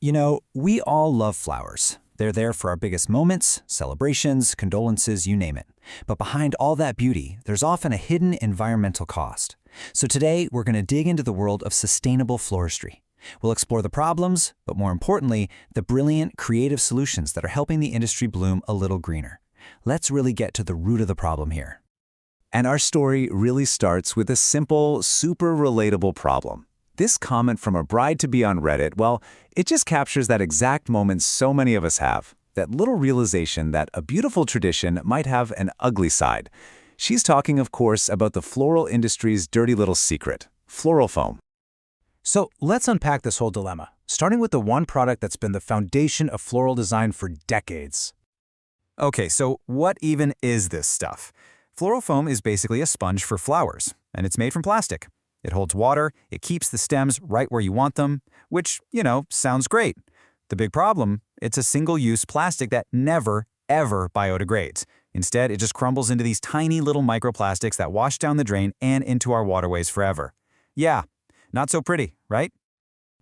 You know, we all love flowers. They're there for our biggest moments, celebrations, condolences, you name it. But behind all that beauty, there's often a hidden environmental cost. So today, we're going to dig into the world of sustainable floristry. We'll explore the problems, but more importantly, the brilliant, creative solutions that are helping the industry bloom a little greener. Let's really get to the root of the problem here. And our story really starts with a simple, super relatable problem. This comment from a bride-to-be on Reddit, well, it just captures that exact moment so many of us have, that little realization that a beautiful tradition might have an ugly side. She's talking, of course, about the floral industry's dirty little secret, floral foam. So let's unpack this whole dilemma, starting with the one product that's been the foundation of floral design for decades. Okay, so what even is this stuff? Floral foam is basically a sponge for flowers, and it's made from plastic. It holds water, it keeps the stems right where you want them, which, sounds great. The big problem, it's a single-use plastic that never, ever biodegrades. Instead, it just crumbles into these tiny little microplastics that wash down the drain and into our waterways forever. Yeah, not so pretty, right?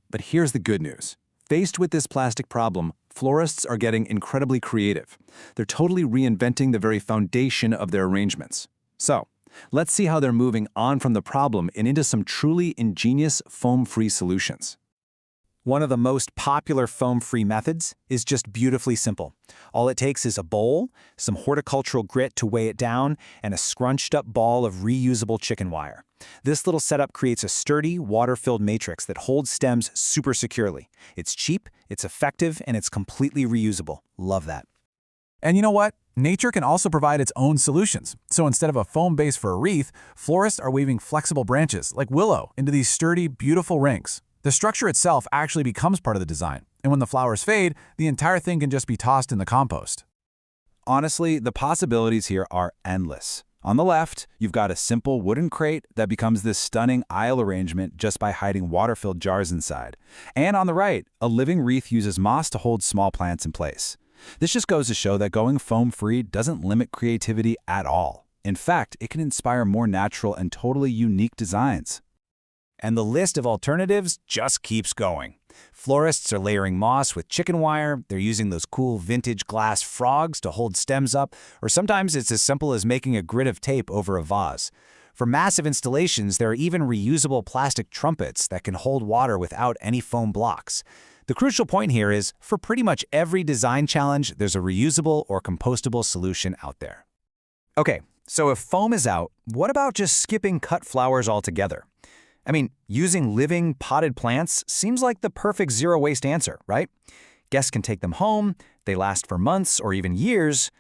But here's the good news. Faced with this plastic problem, florists are getting incredibly creative. They're totally reinventing the very foundation of their arrangements. So, let's see how they're moving on from the problem and into some truly ingenious foam-free solutions. One of the most popular foam-free methods is just beautifully simple. All it takes is a bowl, some horticultural grit to weigh it down, and a scrunched-up ball of reusable chicken wire. This little setup creates a sturdy, water-filled matrix that holds stems super securely. It's cheap, it's effective, and it's completely reusable. Love that. And you know what? Nature can also provide its own solutions. So instead of a foam base for a wreath, florists are weaving flexible branches, like willow, into these sturdy, beautiful rings. The structure itself actually becomes part of the design, and when the flowers fade, the entire thing can just be tossed in the compost. Honestly, the possibilities here are endless. On the left, you've got a simple wooden crate that becomes this stunning aisle arrangement just by hiding water-filled jars inside. And on the right, a living wreath uses moss to hold small plants in place. This just goes to show that going foam-free doesn't limit creativity at all. In fact, it can inspire more natural and totally unique designs. And the list of alternatives just keeps going. Florists are layering moss with chicken wire, they're using those cool vintage glass frogs to hold stems up, or sometimes it's as simple as making a grid of tape over a vase. For massive installations, there are even reusable plastic trumpets that can hold water without any foam blocks. The crucial point here is, for pretty much every design challenge, there's a reusable or compostable solution out there. Okay, so if foam is out, what about just skipping cut flowers altogether? I mean, using living, potted plants seems like the perfect zero-waste answer, right? Guests can take them home, they last for months or even years,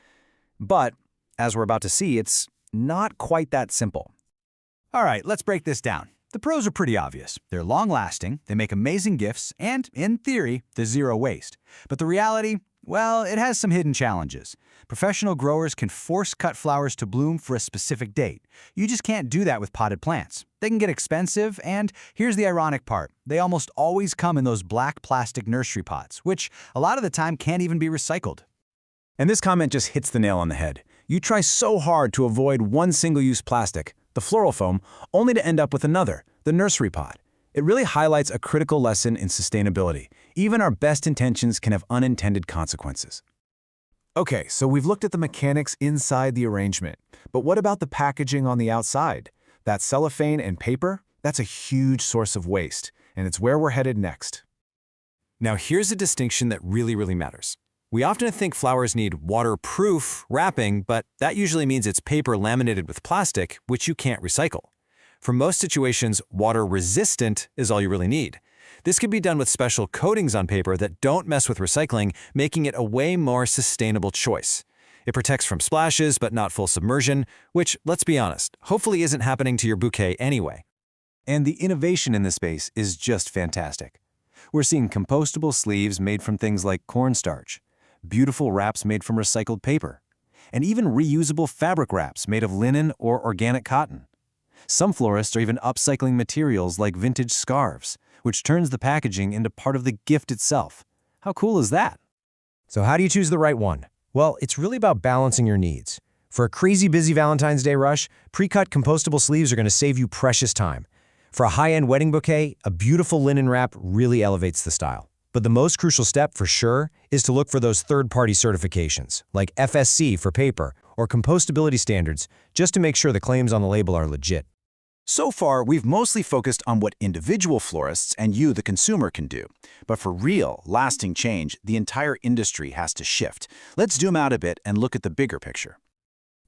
but, as we're about to see, it's not quite that simple. All right, let's break this down. The pros are pretty obvious. They're long-lasting, they make amazing gifts, and, in theory, they're zero waste. But the reality, well, it has some hidden challenges. Professional growers can force cut flowers to bloom for a specific date. You just can't do that with potted plants. They can get expensive, and here's the ironic part. They almost always come in those black plastic nursery pots, which a lot of the time can't even be recycled. And this comment just hits the nail on the head. You try so hard to avoid one single-use plastic, the floral foam, only to end up with another, the nursery pot. It really highlights a critical lesson in sustainability. Even our best intentions can have unintended consequences. Okay, so we've looked at the mechanics inside the arrangement, but what about the packaging on the outside? That cellophane and paper, that's a huge source of waste, and it's where we're headed next. Now here's a distinction that really matters. We often think flowers need waterproof wrapping, but that usually means it's paper laminated with plastic, which you can't recycle. For most situations, water-resistant is all you really need. This can be done with special coatings on paper that don't mess with recycling, making it a way more sustainable choice. It protects from splashes but not full submersion, which, let's be honest, hopefully isn't happening to your bouquet anyway. And the innovation in this space is just fantastic. We're seeing compostable sleeves made from things like cornstarch, beautiful wraps made from recycled paper, and even reusable fabric wraps made of linen or organic cotton. Some florists are even upcycling materials like vintage scarves, which turns the packaging into part of the gift itself. How cool is that? So how do you choose the right one? Well, it's really about balancing your needs. For a crazy busy Valentine's Day rush, pre-cut compostable sleeves are going to save you precious time. For a high-end wedding bouquet, a beautiful linen wrap really elevates the style. But the most crucial step, for sure, is to look for those third-party certifications, like FSC for paper or compostability standards, just to make sure the claims on the label are legit. So far, we've mostly focused on what individual florists and you, the consumer, can do. But for real, lasting change, the entire industry has to shift. Let's zoom out a bit and look at the bigger picture.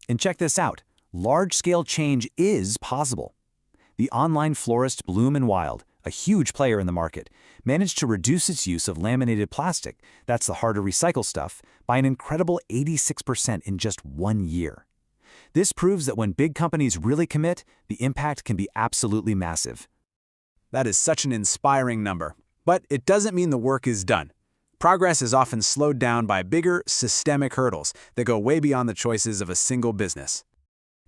And check this out. Large-scale change is possible. The online florist Bloom & Wild, a huge player in the market, managed to reduce its use of laminated plastic, that's the hard-to-recycle stuff, by an incredible 86% in just 1 year. This proves that when big companies really commit, the impact can be absolutely massive. That is such an inspiring number. But it doesn't mean the work is done. Progress is often slowed down by bigger, systemic hurdles that go way beyond the choices of a single business.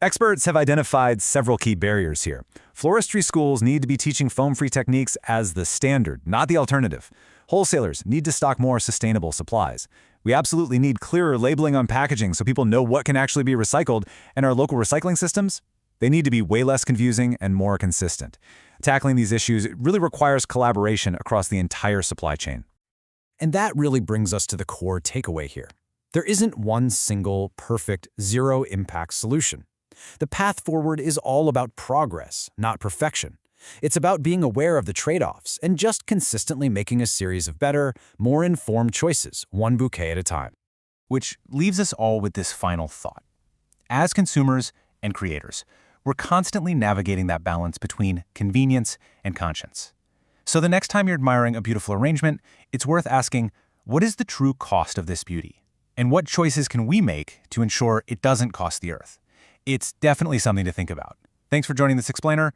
Experts have identified several key barriers here. Floristry schools need to be teaching foam-free techniques as the standard, not the alternative. Wholesalers need to stock more sustainable supplies. We absolutely need clearer labeling on packaging so people know what can actually be recycled, and our local recycling systems, they need to be way less confusing and more consistent. Tackling these issues really requires collaboration across the entire supply chain. And that really brings us to the core takeaway here. There isn't one single, perfect, zero-impact solution. The path forward is all about progress, not perfection. It's about being aware of the trade-offs and just consistently making a series of better, more informed choices, one bouquet at a time. Which leaves us all with this final thought. As consumers and creators, we're constantly navigating that balance between convenience and conscience. So the next time you're admiring a beautiful arrangement, it's worth asking, what is the true cost of this beauty? And what choices can we make to ensure it doesn't cost the earth? It's definitely something to think about. Thanks for joining this explainer,